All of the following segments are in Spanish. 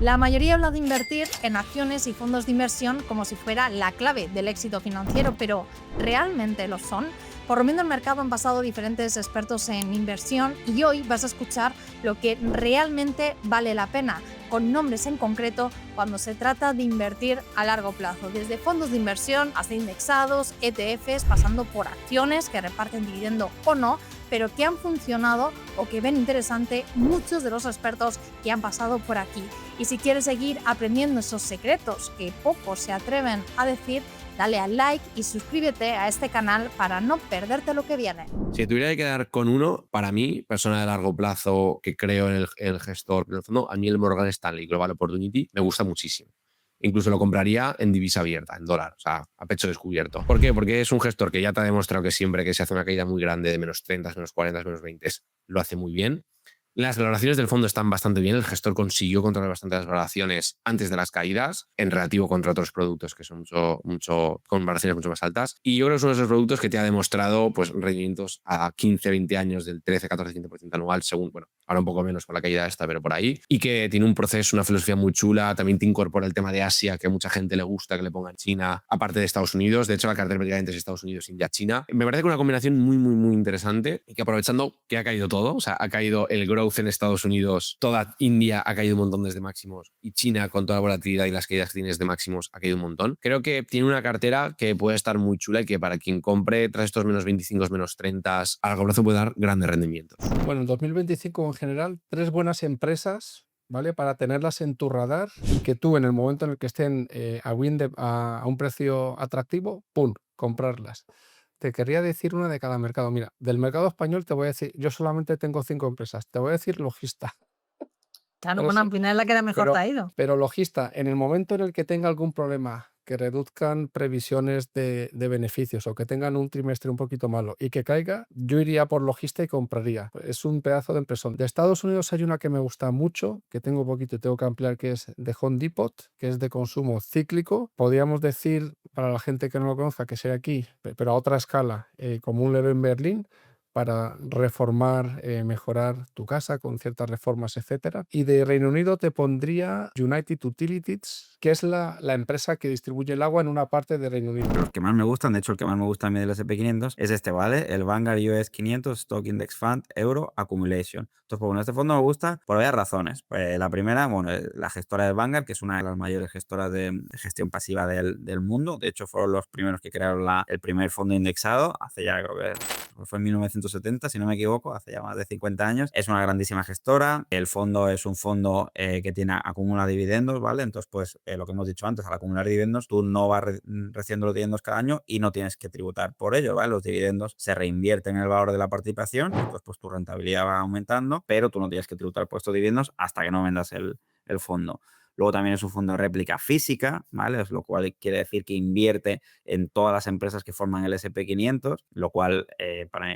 La mayoría habla de invertir en acciones y fondos de inversión como si fuera la clave del éxito financiero, pero ¿realmente lo son? Por Rompiendo el Mercado han pasado diferentes expertos en inversión y hoy vas a escuchar lo que realmente vale la pena, con nombres en concreto cuando se trata de invertir a largo plazo, desde fondos de inversión hasta indexados, ETFs, pasando por acciones que reparten dividendo o no, pero que han funcionado o que ven interesante muchos de los expertos que han pasado por aquí. Y si quieres seguir aprendiendo esos secretos que pocos se atreven a decir, dale al like y suscríbete a este canal para no perderte lo que viene. Si tuviera que quedar con uno, para mí, persona de largo plazo que creo en el gestor del fondo, a mí el Morgan Stanley Global Opportunity me gusta muchísimo. Incluso lo compraría en divisa abierta, en dólar, o sea, a pecho descubierto. ¿Por qué? Porque es un gestor que ya te ha demostrado que siempre que se hace una caída muy grande de menos 30, menos 40, menos 20, lo hace muy bien. Las valoraciones del fondo están bastante bien. El gestor consiguió controlar bastante las valoraciones antes de las caídas, en relativo contra otros productos que son con valoraciones mucho más altas. Y yo creo que son esos productos que te ha demostrado pues, rendimientos a 15, 20 años del 13, 14, 15% anual, según, bueno, ahora un poco menos con la caída esta, pero por ahí. Y que tiene un proceso, una filosofía muy chula. También te incorpora el tema de Asia, que a mucha gente le gusta que le pongan China, aparte de Estados Unidos. De hecho, la cartera prácticamente es Estados Unidos, India, China. Me parece que una combinación muy, muy, muy interesante y que aprovechando que ha caído todo, o sea, ha caído el growth en Estados Unidos, toda India ha caído un montón desde máximos y China con toda la volatilidad y las caídas que tiene desde máximos ha caído un montón. Creo que tiene una cartera que puede estar muy chula y que para quien compre tras estos menos 25, menos 30, a largo plazo puede dar grandes rendimientos. Bueno, en 2025 en general, 3 buenas empresas, ¿vale? Para tenerlas en tu radar y que tú en el momento en el que estén a un precio atractivo, ¡pum!, comprarlas. Te quería decir una de cada mercado. Mira, del mercado español te voy a decir, yo solamente tengo 5 empresas. Te voy a decir Logista. Claro, Pero, bueno, al final es la que mejor te pero, ha ido. pero Logista, en el momento en el que tenga algún problema, que reduzcan previsiones de beneficios o que tengan un trimestre un poquito malo y que caiga, yo iría por Logista y compraría. Es un pedazo de empresón. De Estados Unidos hay una que me gusta mucho, que tengo poquito y tengo que ampliar, que es de Home Depot, que es de consumo cíclico. Podríamos decir, para la gente que no lo conozca, que sea aquí, pero a otra escala, como un Leroy Merlin, para reformar, mejorar tu casa con ciertas reformas, etcétera. Y de Reino Unido te pondría United Utilities, que es la empresa que distribuye el agua en una parte de Reino Unido. Los que más me gustan, de hecho el que más me gusta a mí del S&P 500 es este, ¿vale? El Vanguard US 500 Stock Index Fund Euro Accumulation. Entonces, pues bueno, este fondo me gusta por varias razones. Pues la primera, bueno, la gestora del Vanguard, que es una de las mayores gestoras de gestión pasiva del mundo. De hecho, fueron los primeros que crearon el primer fondo indexado hace ya, creo que fue en 1970, si no me equivoco, hace ya más de 50 años. Es una grandísima gestora. El fondo es un fondo que acumula dividendos, ¿vale? Entonces, pues lo que hemos dicho antes, al acumular dividendos, tú no vas recibiendo los dividendos cada año y no tienes que tributar por ello, ¿vale? Los dividendos se reinvierten en el valor de la participación, entonces pues tu rentabilidad va aumentando, pero tú no tienes que tributar por estos dividendos hasta que no vendas el fondo. Luego también es un fondo de réplica física, ¿vale? Es lo cual quiere decir que invierte en todas las empresas que forman el S&P 500, lo cual,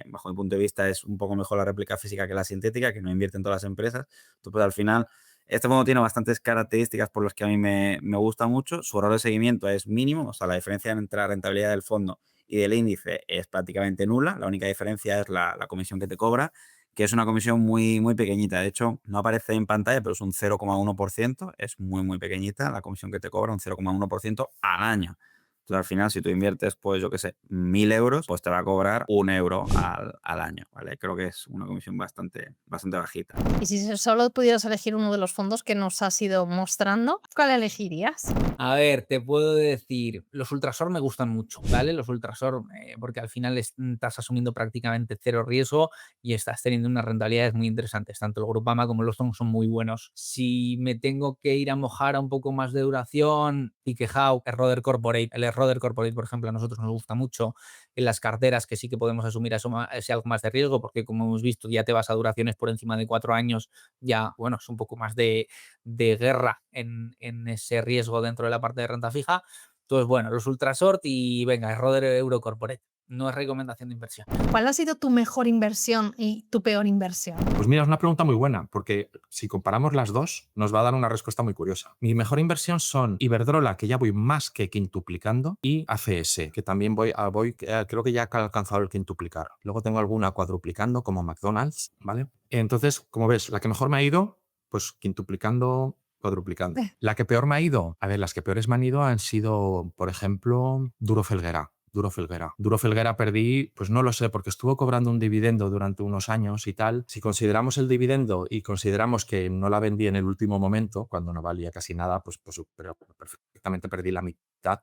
bajo mi punto de vista, es un poco mejor la réplica física que la sintética, que no invierte en todas las empresas. Entonces, pues, al final, este fondo tiene bastantes características por las que a mí me gusta mucho. Su error de seguimiento es mínimo, o sea, la diferencia entre la rentabilidad del fondo y del índice es prácticamente nula. La única diferencia es la comisión que te cobra, que es una comisión muy, muy pequeñita. De hecho, no aparece en pantalla, pero es un 0,1%. Es muy, muy pequeñita la comisión que te cobra, un 0,1% al año. Entonces, al final, si tú inviertes, pues yo qué sé, 1.000 euros, pues te va a cobrar 1 euro al año, ¿vale? Creo que es una comisión bastante bajita. Y si solo pudieras elegir uno de los fondos que nos has ido mostrando, ¿cuál elegirías? A ver, te puedo decir, los Ultrasor me gustan mucho, ¿vale? Los Ultrasor, porque al final estás asumiendo prácticamente cero riesgo y estás teniendo unas rentabilidades muy interesantes. Tanto el Grupama como los TON son muy buenos. Si me tengo que ir a mojar a un poco más de duración, Tikehau, el Roder Corporate. El Roder Corporate, por ejemplo, a nosotros nos gusta mucho en las carteras, que sí que podemos asumir ese algo más de riesgo, porque como hemos visto, ya te vas a duraciones por encima de 4 años, ya, bueno, es un poco más de guerra en ese riesgo dentro de la parte de renta fija. Entonces, bueno, los Ultrasort y venga, el Roder Euro Corporate. No es recomendación de inversión. ¿Cuál ha sido tu mejor inversión y tu peor inversión? Pues mira, es una pregunta muy buena, porque si comparamos las dos, nos va a dar una respuesta muy curiosa. Mi mejor inversión son Iberdrola, que ya voy más que quintuplicando, y ACS, que también creo que ya ha alcanzado el quintuplicar. Luego tengo alguna cuadruplicando, como McDonald's, ¿vale? Entonces, como ves, la que mejor me ha ido, pues quintuplicando cuadruplicando. La que peor me ha ido, a ver, las que peores me han ido han sido, por ejemplo, Duro Felguera. Duro Felguera perdí, pues no lo sé, porque estuvo cobrando un dividendo durante unos años y tal. Si consideramos el dividendo y consideramos que no la vendí en el último momento, cuando no valía casi nada, pues pero perfectamente perdí la mitad,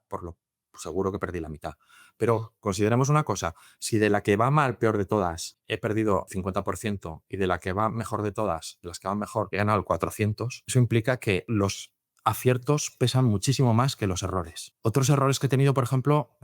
seguro que perdí la mitad. Pero consideremos una cosa, si de la que va mal, peor de todas, he perdido 50% y de la que va mejor de todas, de las que van mejor, he ganado el 400, eso implica que los aciertos pesan muchísimo más que los errores. Otros errores que he tenido, por ejemplo,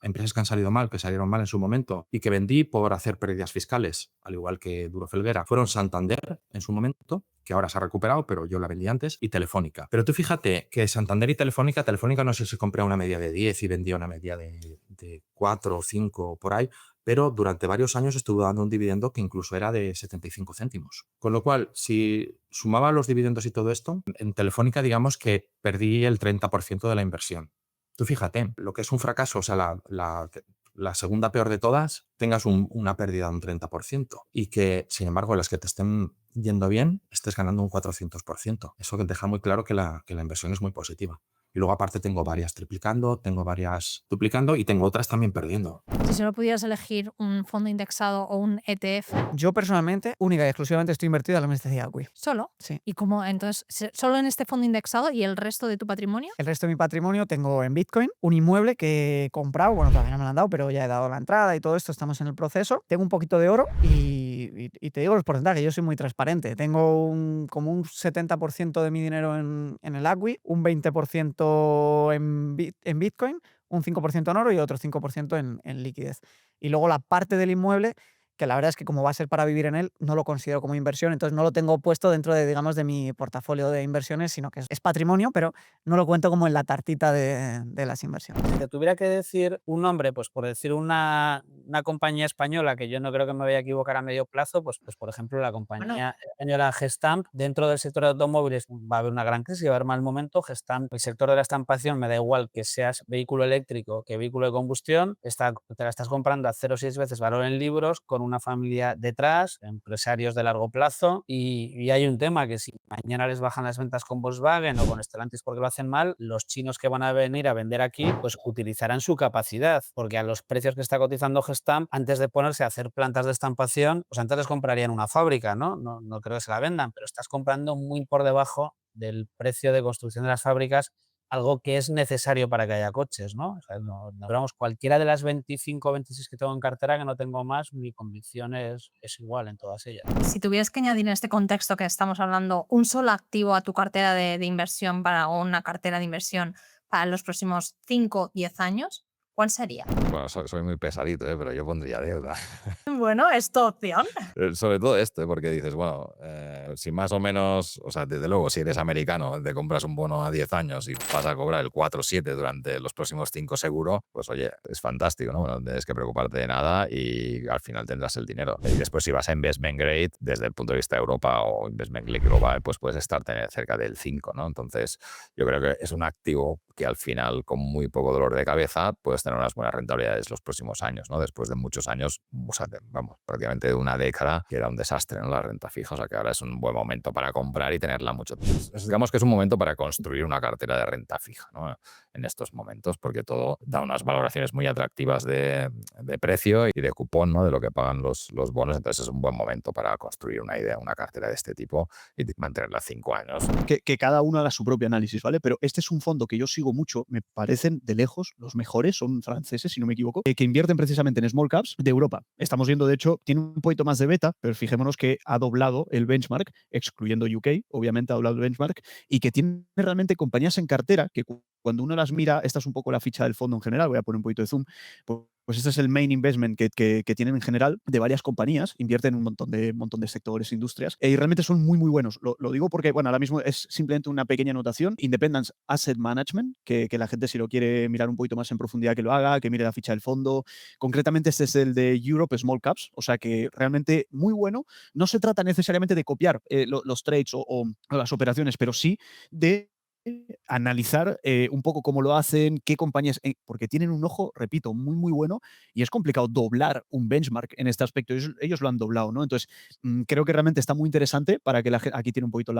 empresas que han salido mal, que salieron mal en su momento y que vendí por hacer pérdidas fiscales, al igual que Duro Felguera, fueron Santander en su momento, que ahora se ha recuperado, pero yo la vendí antes, y Telefónica. Pero tú fíjate que Santander y Telefónica no sé si compré una media de 10 y vendía una media de 4 o 5 por ahí, pero durante varios años estuvo dando un dividendo que incluso era de 75 céntimos. Con lo cual, si sumaba los dividendos y todo esto, en Telefónica digamos que perdí el 30% de la inversión. Tú fíjate, lo que es un fracaso, o sea, la segunda peor de todas, tengas una pérdida de un 30% y que, sin embargo, las que te estén yendo bien, estés ganando un 400%. Eso que deja muy claro que la inversión es muy positiva. Y luego aparte tengo varias triplicando, tengo varias duplicando y tengo otras también perdiendo. Si solo pudieras elegir un fondo indexado o un ETF, Yo personalmente, única y exclusivamente estoy invertido en la MSCI ACWI. solo. Sí. ¿Y cómo entonces, solo en este fondo indexado y el resto de tu patrimonio? El resto de mi patrimonio tengo en Bitcoin, un inmueble que he comprado, bueno, todavía no me lo han dado, pero ya he dado la entrada y todo esto, estamos en el proceso. Tengo un poquito de oro y te digo los porcentajes, yo soy muy transparente. Tengo como un 70% de mi dinero en el ACWI, un 20% en Bitcoin, un 5% en oro y otro 5% en liquidez. Y luego la parte del inmueble, que la verdad es que como va a ser para vivir en él, no lo considero como inversión, entonces no lo tengo puesto dentro de, digamos, de mi portafolio de inversiones, sino que es patrimonio, pero no lo cuento como en la tartita de las inversiones. Si te tuviera que decir un nombre, pues por decir una compañía española, que yo no creo que me vaya a equivocar a medio plazo, pues por ejemplo la compañía española Gestamp, dentro del sector de automóviles va a haber una gran crisis, va a haber mal momento. Gestamp, el sector de la estampación, me da igual que seas vehículo eléctrico que vehículo de combustión, te la estás comprando a 0,6 veces valor en libros, con una familia detrás, empresarios de largo plazo, y hay un tema que si mañana les bajan las ventas con Volkswagen o con Stellantis porque lo hacen mal, los chinos que van a venir a vender aquí pues utilizarán su capacidad, porque a los precios que está cotizando Gestamp, antes de ponerse a hacer plantas de estampación, pues antes les comprarían una fábrica, ¿no? No creo que se la vendan, pero estás comprando muy por debajo del precio de construcción de las fábricas, algo que es necesario para que haya coches, ¿no? O sea, vamos, cualquiera de las 25 o 26 que tengo en cartera, que no tengo más, mi convicción es igual en todas ellas. Si tuvieras que añadir en este contexto que estamos hablando un solo activo a tu cartera de inversión o una cartera de inversión para los próximos 5 o 10 años, ¿cuál sería? Bueno, soy muy pesadito, pero yo pondría deuda. Bueno, es tu opción. Sobre todo esto, porque dices, bueno, si más o menos, o sea, desde luego, si eres americano, te compras un bono a 10 años y vas a cobrar el 4 o 7 durante los próximos 5 seguro, pues oye, es fantástico, ¿no? No tienes que preocuparte de nada y al final tendrás el dinero. Y después si vas a investment grade, desde el punto de vista de Europa o investment grade global, pues puedes estar cerca del 5, ¿no? Entonces, yo creo que es un activo que al final, con muy poco dolor de cabeza, puedes tener unas buenas rentabilidades los próximos años, ¿no? Después de muchos años, o sea, vamos, prácticamente de una década, que era un desastre, ¿no? La renta fija, o sea, que ahora es un buen momento para comprar y tenerla mucho tiempo. Digamos que es un momento para construir una cartera de renta fija, ¿no? En estos momentos, porque todo da unas valoraciones muy atractivas de precio y de cupón, ¿no? De lo que pagan los bonos, entonces es un buen momento para construir una idea, una cartera de este tipo y mantenerla 5 años. Que cada uno haga su propio análisis, ¿vale? Pero este es un fondo que yo sigo mucho, me parecen de lejos los mejores, son franceses, si no me equivoco, que invierten precisamente en small caps de Europa. Estamos viendo, de hecho, tiene un poquito más de beta, pero fijémonos que ha doblado el benchmark, excluyendo UK, obviamente ha doblado el benchmark, y que tiene realmente compañías en cartera que cuando uno las mira, esta es un poco la ficha del fondo en general, voy a poner un poquito de zoom, pues este es el main investment que tienen en general de varias compañías, invierten en un montón de sectores, industrias, y realmente son muy, muy buenos. Lo digo porque, bueno, ahora mismo es simplemente una pequeña anotación. Independence Asset Management, que la gente si lo quiere mirar un poquito más en profundidad que lo haga, que mire la ficha del fondo. Concretamente este es el de Europe Small Caps, o sea que realmente muy bueno. No se trata necesariamente de copiar los trades o las operaciones, pero sí de analizar un poco cómo lo hacen, qué compañías, porque tienen un ojo, repito, muy, muy bueno y es complicado doblar un benchmark en este aspecto. Ellos lo han doblado, ¿no? Entonces, creo que realmente está muy interesante para que aquí tiene un poquito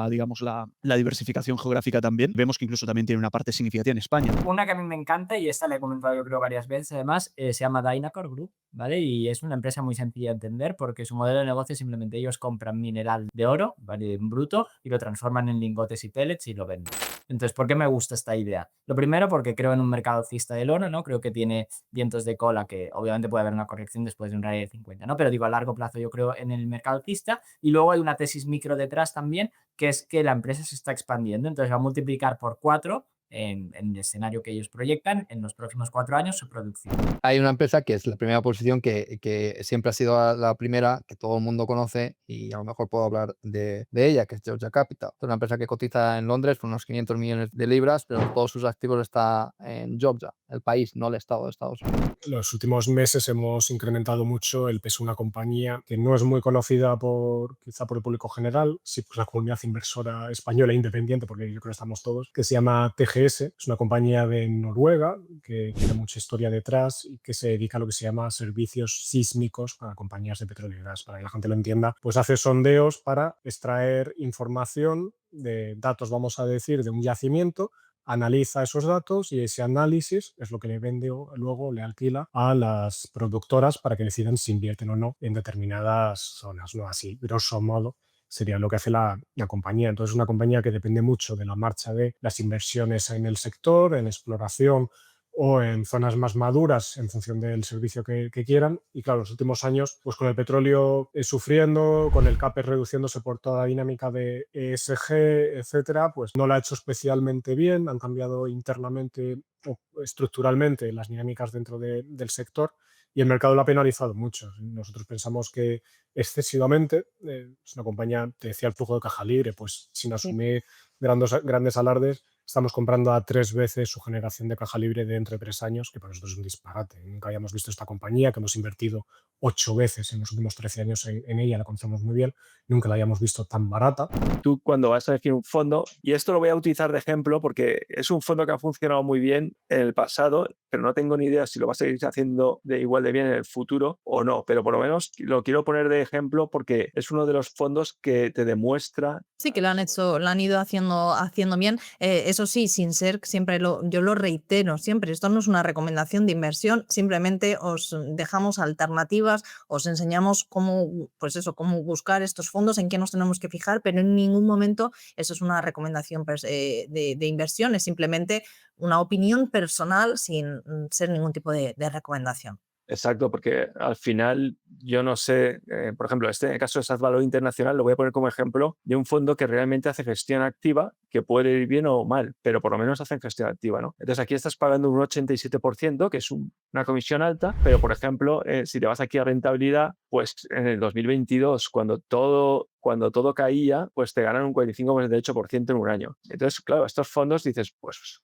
digamos, la diversificación geográfica también. Vemos que incluso también tiene una parte significativa en España. Una que a mí me encanta, y esta la he comentado yo creo varias veces además, se llama Dynacor Group, ¿vale? Y es una empresa muy sencilla de entender porque su modelo de negocio es simplemente ellos compran mineral de oro, ¿vale? En bruto, y lo transforman en lingotes y pellets y lo venden. Entonces, ¿por qué me gusta esta idea? Lo primero, porque creo en un mercado alcista del oro, ¿no? Creo que tiene vientos de cola, que obviamente puede haber una corrección después de un rally de 50, ¿no? Pero digo, a largo plazo yo creo en el mercado alcista. Y luego hay una tesis micro detrás también, que es que la empresa se está expandiendo, entonces va a multiplicar por 4 en el escenario que ellos proyectan en los próximos 4 años su producción. Hay una empresa que es la primera posición que siempre ha sido la primera, que todo el mundo conoce y a lo mejor puedo hablar de ella, que es Georgia Capital. Es una empresa que cotiza en Londres por unos 500 millones de libras, pero todos sus activos están en Georgia, el país, no el estado de Estados Unidos. Los últimos meses hemos incrementado mucho el peso de una compañía que no es muy conocida quizá por el público general, sí por la comunidad inversora española independiente, porque yo creo que estamos todos, que se llama TGS. Es una compañía de Noruega que tiene mucha historia detrás y que se dedica a lo que se llama servicios sísmicos para compañías de petróleo y gas. Para que la gente lo entienda, pues hace sondeos para extraer información de datos, vamos a decir, de un yacimiento, analiza esos datos y ese análisis es lo que le vende o luego le alquila a las productoras para que decidan si invierten o no en determinadas zonas, ¿no? Así, grosso modo, sería lo que hace la compañía. Entonces, es una compañía que depende mucho de la marcha de las inversiones en el sector, en exploración o en zonas más maduras en función del servicio que quieran. Y claro, los últimos años, pues con el petróleo sufriendo, con el CAPEX reduciéndose por toda la dinámica de ESG, etcétera, pues no lo ha hecho especialmente bien. Han cambiado internamente o estructuralmente las dinámicas dentro del sector y el mercado lo ha penalizado mucho. Nosotros pensamos que excesivamente, es una compañía, te decía el flujo de caja libre, pues sin asumir grandes alardes, estamos comprando a 3 veces su generación de caja libre de entre 3 años, que para nosotros es un disparate. Nunca habíamos visto esta compañía, que hemos invertido 8 veces en los últimos 13 años en ella, la conocemos muy bien, nunca la habíamos visto tan barata. Tú cuando vas a elegir un fondo, y esto lo voy a utilizar de ejemplo porque es un fondo que ha funcionado muy bien en el pasado, pero no tengo ni idea si lo va a seguir haciendo de igual de bien en el futuro o no, pero por lo menos lo quiero poner de ejemplo porque es uno de los fondos que te demuestra. Sí, que lo han ido haciendo bien. Eso sí, sin ser, yo lo reitero siempre, esto no es una recomendación de inversión, simplemente os dejamos alternativas, os enseñamos cómo buscar estos fondos, en qué nos tenemos que fijar, pero en ningún momento eso es una recomendación de inversión, es simplemente una opinión personal sin ser ningún tipo de recomendación. Exacto, porque al final yo no sé, por ejemplo, en el caso de SAS Valor Internacional lo voy a poner como ejemplo de un fondo que realmente hace gestión activa, que puede ir bien o mal, pero por lo menos hacen gestión activa, ¿no? Entonces aquí estás pagando un 87%, que es una comisión alta, pero por ejemplo, si te vas aquí a rentabilidad, pues en el 2022, cuando todo caía, pues te ganan un 45,8% en un año. Entonces, claro, estos fondos dices, pues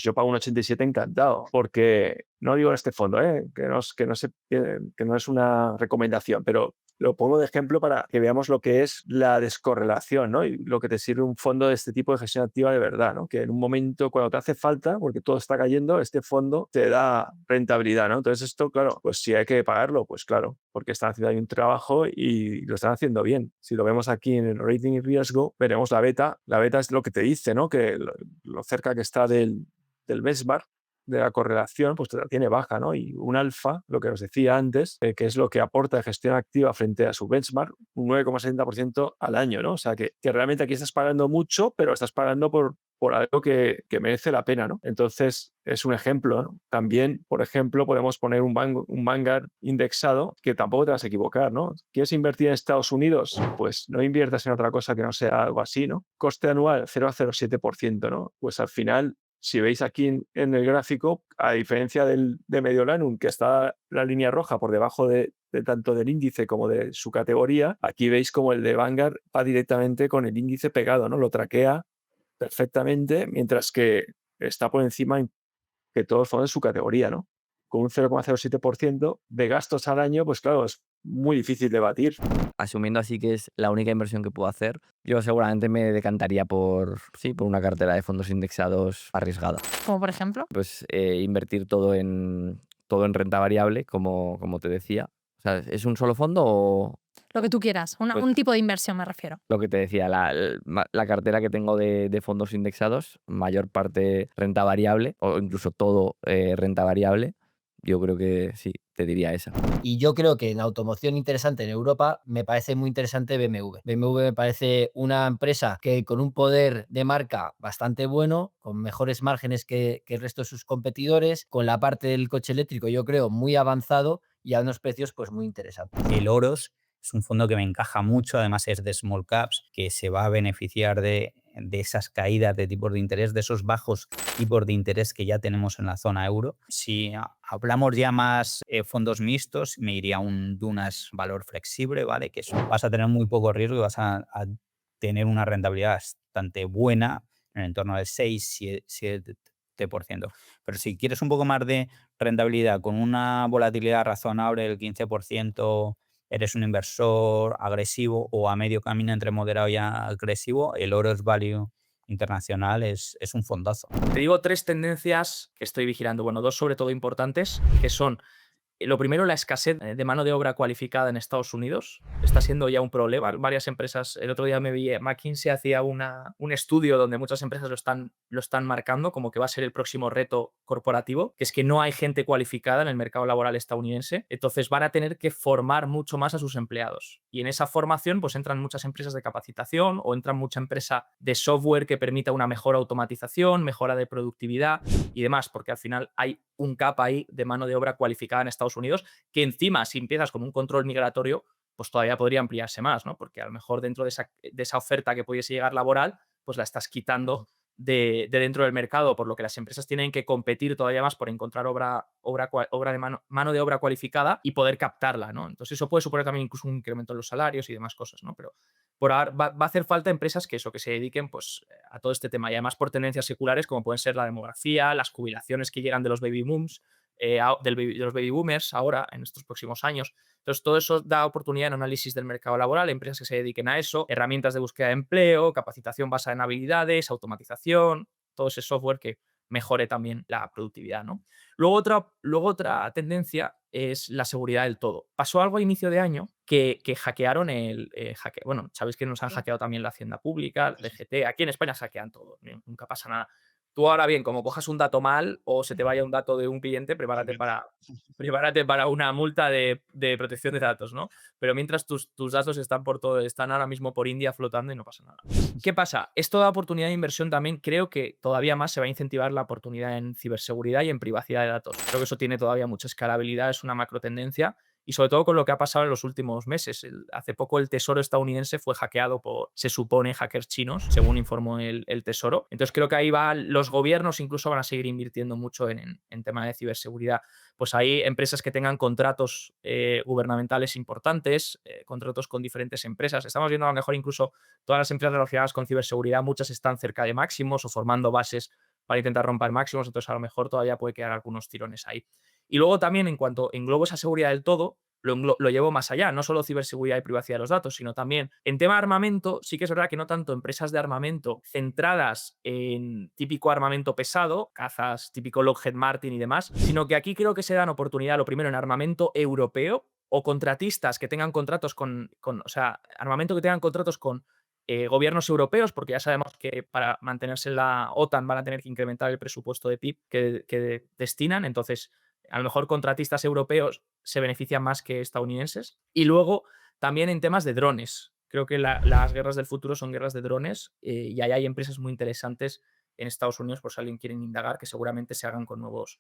yo pago un 87 encantado, porque no digo en este fondo, que no es una recomendación, pero lo pongo de ejemplo para que veamos lo que es la descorrelación, ¿no? Y lo que te sirve un fondo de este tipo de gestión activa de verdad, ¿no? Que en un momento cuando te hace falta, porque todo está cayendo, este fondo te da rentabilidad, ¿no? Entonces esto, claro, pues si hay que pagarlo, pues claro, porque están haciendo ahí un trabajo y lo están haciendo bien. Si lo vemos aquí en el rating y riesgo, veremos la beta. La beta es lo que te dice, ¿no? Que lo cerca que está del benchmark, de la correlación, pues te la tiene baja, ¿no? Y un alfa, lo que os decía antes, que es lo que aporta de gestión activa frente a su benchmark, un 9,70% al año, ¿no? O sea, que realmente aquí estás pagando mucho, pero estás pagando por algo que merece la pena, ¿no? Entonces, es un ejemplo, ¿no? También, por ejemplo, podemos poner un Vanguard indexado, que tampoco te vas a equivocar, ¿no? ¿Quieres invertir en Estados Unidos? Pues no inviertas en otra cosa que no sea algo así, ¿no? Coste anual 0,07%, ¿no? Pues al final, si veis aquí en el gráfico, a diferencia de Mediolanum, que está la línea roja por debajo de tanto del índice como de su categoría, aquí veis como el de Vanguard va directamente con el índice pegado, ¿no? Lo traquea perfectamente, mientras que está por encima que todos los fondos de su categoría, ¿no? Con un 0,07% de gastos al año, pues claro, muy difícil de batir. Asumiendo así que es la única inversión que puedo hacer, yo seguramente me decantaría por una cartera de fondos indexados arriesgada. Como por ejemplo. Pues invertir todo en renta variable, como te decía. O sea, ¿es un solo fondo o...? Lo que tú quieras, Pues- un tipo de inversión me refiero. Lo que te decía, la cartera que tengo de fondos indexados, mayor parte renta variable o incluso todo renta variable, yo creo que sí, te diría esa. Y yo creo que en automoción interesante en Europa me parece muy interesante BMW. BMW me parece una empresa que con un poder de marca bastante bueno, con mejores márgenes que el resto de sus competidores, con la parte del coche eléctrico yo creo muy avanzado y a unos precios pues muy interesantes. El Oros es un fondo que me encaja mucho, además es de small caps, que se va a beneficiar de esas caídas de tipos de interés, de esos bajos tipos de interés que ya tenemos en la zona euro. Si hablamos ya más fondos mixtos, me iría a un Dunas valor flexible, ¿vale? Que vas a tener muy poco riesgo y vas a tener una rentabilidad bastante buena, en el entorno del 6-7%. Pero si quieres un poco más de rentabilidad con una volatilidad razonable del 15%, eres un inversor agresivo o a medio camino entre moderado y agresivo, el Oros Value Internacional es un fondazo. Te digo 3 tendencias que estoy vigilando. Bueno, 2 sobre todo importantes, que son lo primero, la escasez de mano de obra cualificada en Estados Unidos. Está siendo ya un problema. Varias empresas, el otro día me vi, McKinsey hacía un estudio donde muchas empresas lo están marcando como que va a ser el próximo reto corporativo, que es que no hay gente cualificada en el mercado laboral estadounidense. Entonces van a tener que formar mucho más a sus empleados. Y en esa formación pues entran muchas empresas de capacitación o entran mucha empresa de software que permita una mejor automatización, mejora de productividad y demás, porque al final hay un gap ahí de mano de obra cualificada en Estados Unidos, que encima, si empiezas con un control migratorio, pues todavía podría ampliarse más, ¿no? Porque a lo mejor dentro de esa oferta que pudiese llegar laboral, pues la estás quitando de dentro del mercado, por lo que las empresas tienen que competir todavía más por encontrar mano de obra cualificada y poder captarla, ¿no? Entonces eso puede suponer también incluso un incremento en los salarios y demás cosas, ¿no? Pero por ahora va a hacer falta empresas que se dediquen pues, a todo este tema y además por tendencias seculares como pueden ser la demografía, las jubilaciones que llegan de los baby booms, de los baby boomers ahora en estos próximos años. Entonces, todo eso da oportunidad en análisis del mercado laboral, empresas que se dediquen a eso, herramientas de búsqueda de empleo, capacitación basada en habilidades, automatización, todo ese software que mejore también la productividad, ¿no? Luego otra tendencia es la seguridad del todo. Pasó algo a inicio de año que hackearon bueno, sabéis que nos han hackeado también la Hacienda Pública, la DGT, aquí en España hackean todo, nunca pasa nada. Tú ahora bien, como cojas un dato mal o se te vaya un dato de un cliente, prepárate para una multa de protección de datos, ¿no? Pero mientras tus datos están ahora mismo por India flotando y no pasa nada. ¿Qué pasa? Esto da oportunidad de inversión también. Creo que todavía más se va a incentivar la oportunidad en ciberseguridad y en privacidad de datos. Creo que eso tiene todavía mucha escalabilidad, es una macro tendencia. Y sobre todo con lo que ha pasado en los últimos meses. Hace poco el Tesoro estadounidense fue hackeado por, se supone, hackers chinos, según informó el Tesoro. Entonces creo que ahí los gobiernos incluso van a seguir invirtiendo mucho en tema de ciberseguridad. Pues hay empresas que tengan contratos gubernamentales importantes, contratos con diferentes empresas. Estamos viendo a lo mejor incluso todas las empresas relacionadas con ciberseguridad, muchas están cerca de máximos o formando bases para intentar romper máximos, entonces a lo mejor todavía puede quedar algunos tirones ahí. Y luego también en cuanto englobo esa seguridad del todo, lo llevo más allá, no solo ciberseguridad y privacidad de los datos, sino también en tema de armamento, sí que es verdad que no tanto empresas de armamento centradas en típico armamento pesado, cazas típico Lockheed Martin y demás, sino que aquí creo que se dan oportunidad, lo primero, en armamento europeo o contratistas que tengan contratos o sea, armamento que tengan contratos con gobiernos europeos, porque ya sabemos que para mantenerse en la OTAN van a tener que incrementar el presupuesto de PIB que destinan, entonces a lo mejor contratistas europeos se benefician más que estadounidenses. Y luego también en temas de drones. Creo que las guerras del futuro son guerras de drones y ahí hay empresas muy interesantes en Estados Unidos por si alguien quiere indagar, que seguramente se hagan con nuevos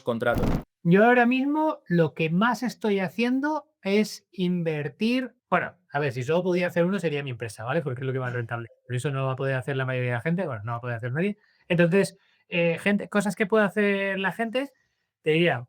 contratos. Yo ahora mismo lo que más estoy haciendo es invertir. Bueno, a ver, si solo podía hacer uno sería mi empresa, ¿vale? Porque es lo que más rentable. Pero eso no va a poder hacer la mayoría de la gente, bueno, no va a poder hacer nadie. Entonces, cosas que puede hacer la gente, te diría,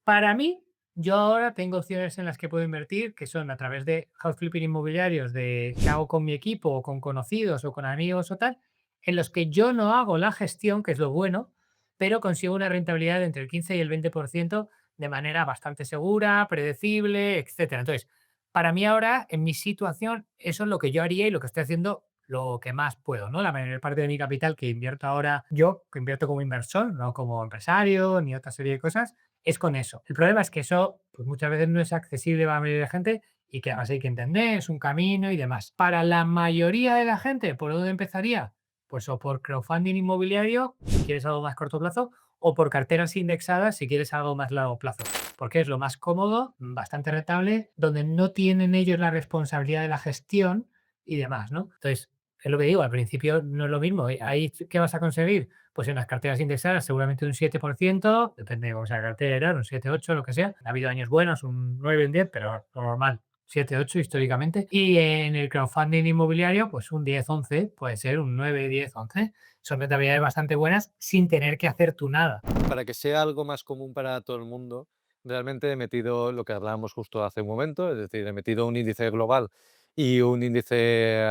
para mí, yo ahora tengo opciones en las que puedo invertir, que son a través de house flipping inmobiliarios que hago con mi equipo o con conocidos o con amigos o tal, en los que yo no hago la gestión, que es lo bueno, pero consigo una rentabilidad de entre el 15 y el 20% de manera bastante segura, predecible, etcétera. Entonces, para mí ahora, en mi situación, eso es lo que yo haría y lo que estoy haciendo lo que más puedo, ¿no? La mayor parte de mi capital que invierto ahora yo, que invierto como inversor, no como empresario ni otra serie de cosas, es con eso. El problema es que eso pues muchas veces no es accesible para la mayoría de gente y que además hay que entender, es un camino y demás. Para la mayoría de la gente, ¿por dónde empezaría? Pues o por crowdfunding inmobiliario, si quieres algo más corto plazo, o por carteras indexadas, si quieres algo más largo plazo. Porque es lo más cómodo, bastante rentable, donde no tienen ellos la responsabilidad de la gestión y demás, ¿no? Entonces, es lo que digo, al principio no es lo mismo. Ahí, ¿qué vas a conseguir? Pues en las carteras indexadas seguramente un 7%, depende de cómo sea la cartera, un 7, 8, lo que sea. Ha habido años buenos, un 9, un 10, pero lo normal, 7, 8 históricamente. Y en el crowdfunding inmobiliario, pues un 10, 11, puede ser un 9, 10, 11. Son rentabilidades bastante buenas sin tener que hacer tú nada. Para que sea algo más común para todo el mundo, realmente he metido lo que hablábamos justo hace un momento, es decir, he metido un índice global y un índice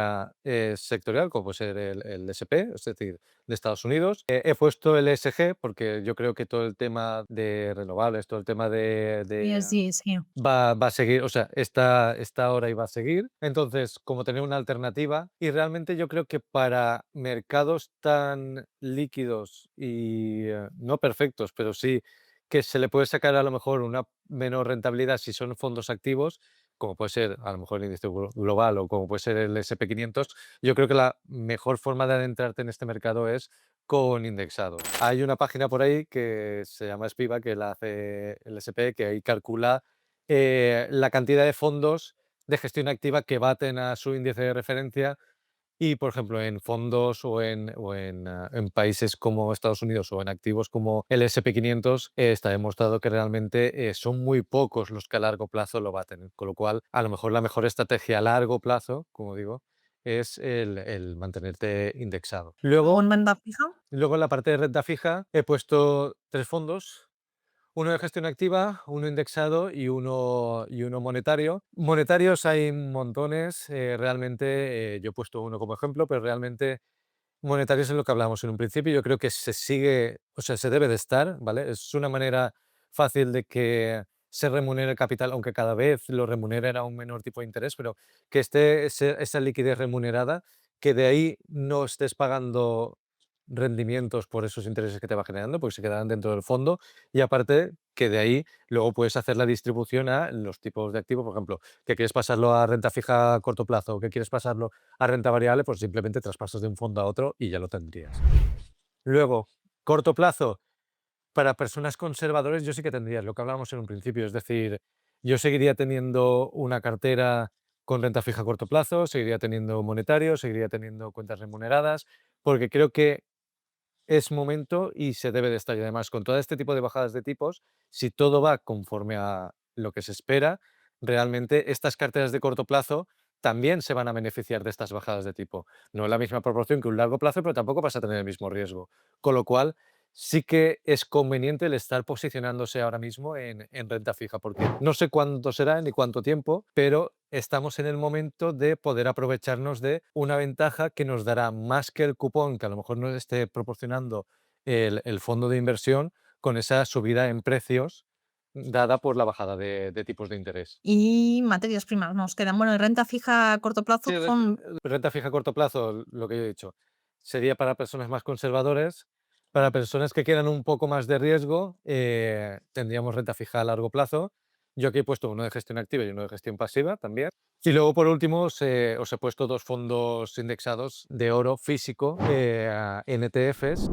sectorial, como puede ser el SP, es decir, de Estados Unidos. He puesto el ESG porque yo creo que todo el tema de renovables, todo el tema Sí, sí. va a seguir, o sea, está ahora y va a seguir. Entonces, como tener una alternativa, y realmente yo creo que para mercados tan líquidos y no perfectos, pero sí que se le puede sacar a lo mejor una menor rentabilidad si son fondos activos, como puede ser a lo mejor el índice global o como puede ser el SP500, yo creo que la mejor forma de adentrarte en este mercado es con indexados. Hay una página por ahí que se llama Spiva, que la hace el SP, que ahí calcula la cantidad de fondos de gestión activa que baten a su índice de referencia y, por ejemplo, en fondos en países como Estados Unidos o en activos como el SP500, está demostrado que realmente son muy pocos los que a largo plazo lo baten. Con lo cual, a lo mejor la mejor estrategia a largo plazo, como digo, es el mantenerte indexado. ¿O en renta fija? Luego en la parte de renta fija he puesto 3 fondos. Uno de gestión activa, uno indexado y uno monetario. Monetarios hay montones, realmente yo he puesto uno como ejemplo, pero realmente monetarios es lo que hablábamos en un principio. Yo creo que se sigue, o sea, se debe de estar, ¿vale? Es una manera fácil de que se remunere el capital, aunque cada vez lo remunera a un menor tipo de interés, pero que esté esa liquidez remunerada, que de ahí no estés pagando rendimientos por esos intereses que te va generando, porque se quedarán dentro del fondo y aparte que de ahí luego puedes hacer la distribución a los tipos de activos, por ejemplo, que quieres pasarlo a renta fija a corto plazo o que quieres pasarlo a renta variable, pues simplemente traspasas de un fondo a otro y ya lo tendrías. Luego, corto plazo, para personas conservadoras yo sí que tendría, lo que hablábamos en un principio, es decir, yo seguiría teniendo una cartera con renta fija a corto plazo, seguiría teniendo monetario, seguiría teniendo cuentas remuneradas, porque creo que es momento y se debe de estar. Y además, con todo este tipo de bajadas de tipos, si todo va conforme a lo que se espera, realmente estas carteras de corto plazo también se van a beneficiar de estas bajadas de tipo. No en la misma proporción que un largo plazo, pero tampoco vas a tener el mismo riesgo. Con lo cual, sí que es conveniente el estar posicionándose ahora mismo en renta fija, porque no sé cuánto será ni cuánto tiempo, pero estamos en el momento de poder aprovecharnos de una ventaja que nos dará más que el cupón, que a lo mejor nos esté proporcionando el fondo de inversión, con esa subida en precios dada por la bajada de tipos de interés. Y materias primas nos quedan. Bueno, en renta fija a corto plazo Sí, son renta fija a corto plazo, lo que yo he dicho, sería para personas más conservadores. Para personas que quieran un poco más de riesgo, tendríamos renta fija a largo plazo. Yo aquí he puesto uno de gestión activa y uno de gestión pasiva también. Y luego, por último, os he puesto 2 fondos indexados de oro físico en ETFs.